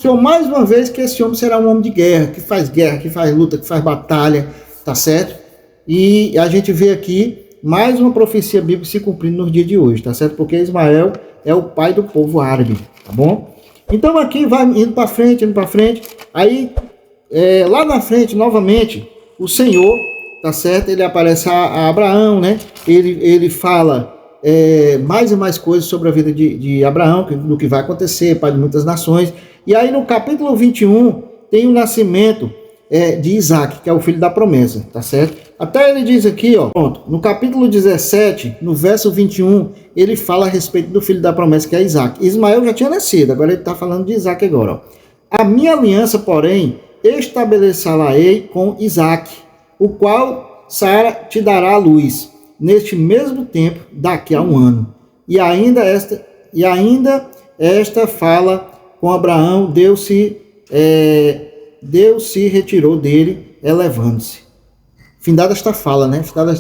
Senhor, mais uma vez, que esse homem será um homem de guerra, que faz luta, que faz batalha, tá certo? E a gente vê aqui mais uma profecia bíblica se cumprindo nos dias de hoje, tá certo? Porque Ismael é o pai do povo árabe, tá bom? Então aqui vai indo para frente, aí lá na frente, novamente, o Senhor, tá certo? Ele aparece a Abraão, né? Ele fala mais e mais coisas sobre a vida de Abraão, do que vai acontecer, pai de muitas nações. E aí no capítulo 21 tem o nascimento de Isaac, que é o filho da promessa, tá certo? Até ele diz aqui, ó, pronto, no capítulo 17, no verso 21, ele fala a respeito do filho da promessa, que é Isaac. Ismael já tinha nascido, agora ele está falando de Isaac agora, ó. A minha aliança, porém, estabelecerá-ei com Isaac, o qual Sara te dará a luz, neste mesmo tempo, daqui a um ano. E ainda esta fala com Abraão, Deus se retirou dele, elevando-se. Findada esta fala, né? Findada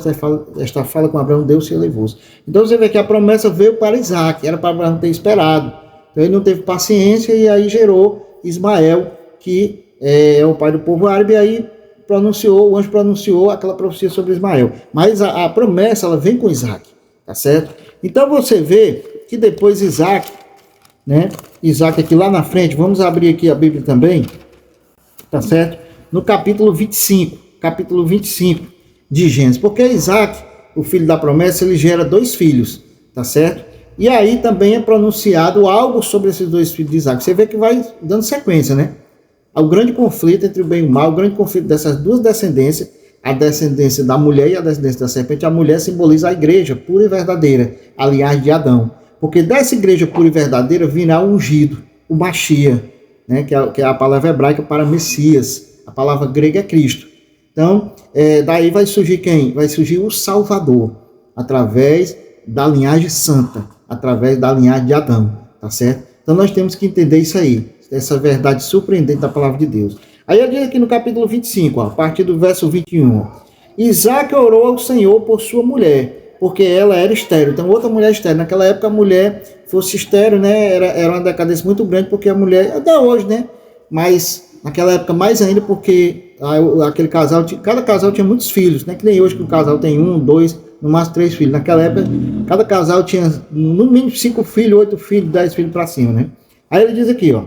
esta fala com Abraão, Deus se elevou-se. Então você vê que a promessa veio para Isaac, era para Abraão ter esperado. Então ele não teve paciência e aí gerou Ismael, que é o pai do povo árabe, e aí o anjo pronunciou aquela profecia sobre Ismael. Mas a promessa, ela vem com Isaac, tá certo? Então você vê que depois Isaac, né? Isaac aqui lá na frente, vamos abrir aqui a Bíblia também, tá certo? No capítulo 25 de Gênesis, porque Isaac, o filho da promessa, ele gera 2 filhos, tá certo? E aí também é pronunciado algo sobre esses 2 filhos de Isaac. Você vê que vai dando sequência, né? O grande conflito entre o bem e o mal, o grande conflito dessas 2 descendências, a descendência da mulher e a descendência da serpente. A mulher simboliza a igreja pura e verdadeira, a linhagem de Adão. Porque dessa igreja pura e verdadeira virá o ungido, o Machia, né? que é a palavra hebraica para Messias. A palavra grega é Cristo. Então, daí vai surgir quem? Vai surgir o Salvador, através da linhagem santa, através da linhagem de Adão, tá certo? Então nós temos que entender isso aí, essa verdade surpreendente da palavra de Deus. Aí eu digo aqui no capítulo 25, ó, a partir do verso 21, ó, Isaac orou ao Senhor por sua mulher, porque ela era estéril. Então outra mulher estéril. Naquela época a mulher fosse estéril, né? Era uma decadência muito grande, porque a mulher, até hoje, né? Mas naquela época mais ainda, porque aquele casal, cada casal tinha muitos filhos, né? Que nem hoje que o casal tem 1, 2, no máximo 3 filhos. Naquela época, cada casal tinha no mínimo 5 filhos, 8 filhos, 10 filhos para cima, né? Aí ele diz aqui, ó,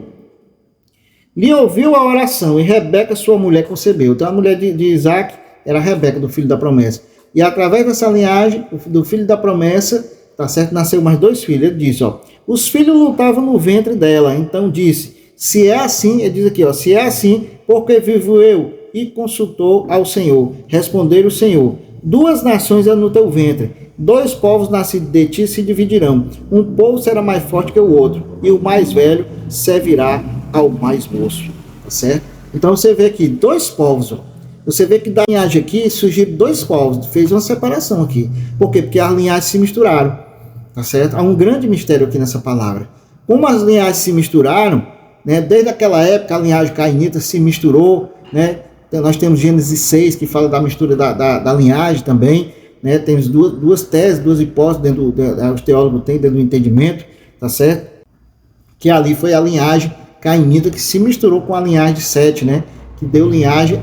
lhe ouviu a oração e Rebeca, sua mulher, concebeu. Então a mulher de Isaac era Rebeca, do filho da promessa. E através dessa linhagem, do filho da promessa, tá certo? Nasceu mais 2 filhos. Ele disse, ó, os filhos lutavam no ventre dela. Então disse, se é assim, ele diz aqui, ó, se é assim, porque vivo eu? E consultou ao Senhor. Respondeu o Senhor, 2 nações é no teu ventre, 2 povos nascidos de ti se dividirão. Um povo será mais forte que o outro, e o mais velho servirá ao mais moço. Tá certo? Então você vê aqui 2 povos, ó. Você vê que da linhagem aqui surgiram 2 povos, fez uma separação aqui. Por quê? Porque as linhagens se misturaram, tá certo? Há um grande mistério aqui nessa palavra. Como as linhagens se misturaram, né? Desde aquela época a linhagem cainita se misturou, né? Então, nós temos Gênesis 6 que fala da mistura da linhagem também, né? Temos duas teses, 2 hipóteses os teólogos têm dentro do entendimento, tá certo? Que ali foi a linhagem cainita que se misturou com a linhagem de Sete, né? Que deu linhagem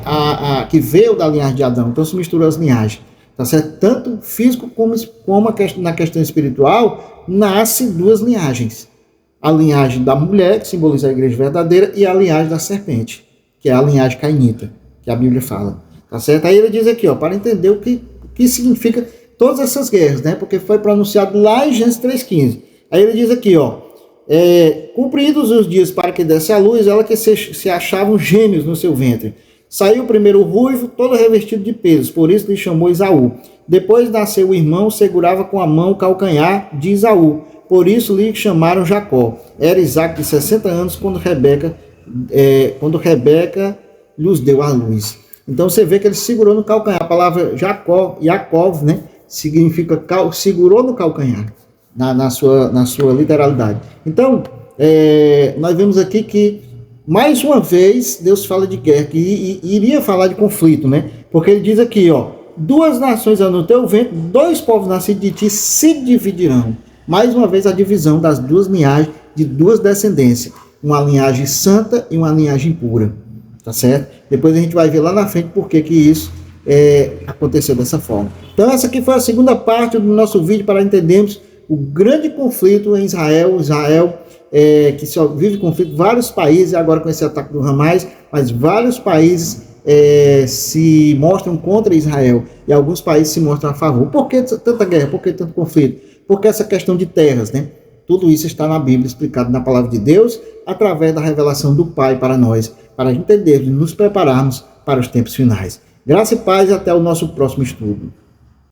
que veio da linhagem de Adão. Então se misturou as linhagens, tá certo? Tanto físico como na questão espiritual, nasce 2 linhagens. A linhagem da mulher, que simboliza a igreja verdadeira, e a linhagem da serpente, que é a linhagem cainita, que a Bíblia fala, tá certo? Aí ele diz aqui, ó, para entender o que significa todas essas guerras, né? Porque foi pronunciado lá em Gênesis 3,15. Aí ele diz aqui, ó, cumpridos os dias para que desse a luz, ela que se achavam gêmeos no seu ventre. Saiu primeiro o ruivo, todo revestido de pelos, por isso lhe chamou Esaú. Depois nasceu o irmão, segurava com a mão o calcanhar de Esaú, por isso lhe chamaram Jacó. Era Isaac de 60 anos quando Rebeca lhes deu a luz. Então você vê que ele segurou no calcanhar. A palavra Jacó, Yaakov, né, significa segurou no calcanhar. Na sua literalidade. Então, nós vemos aqui que, mais uma vez, Deus fala de guerra, que iria falar de conflito, né? Porque ele diz aqui, ó, 2 nações no teu ventre, 2 povos nascidos de ti se dividirão. Mais uma vez a divisão das 2 linhagens, de 2 descendências. uma linhagem santa e uma linhagem pura, tá certo? Depois a gente vai ver lá na frente por que isso aconteceu dessa forma. Então essa aqui foi a segunda parte do nosso vídeo para entendermos o grande conflito em Israel, que só vive conflito, vários países, agora com esse ataque do Hamas, mas vários países se mostram contra Israel e alguns países se mostram a favor. Por que tanta guerra? Por que tanto conflito? Porque essa questão de terras, né? Tudo isso está na Bíblia, explicado na palavra de Deus, através da revelação do Pai para nós, para entendermos e nos prepararmos para os tempos finais. Graça e paz e até o nosso próximo estudo.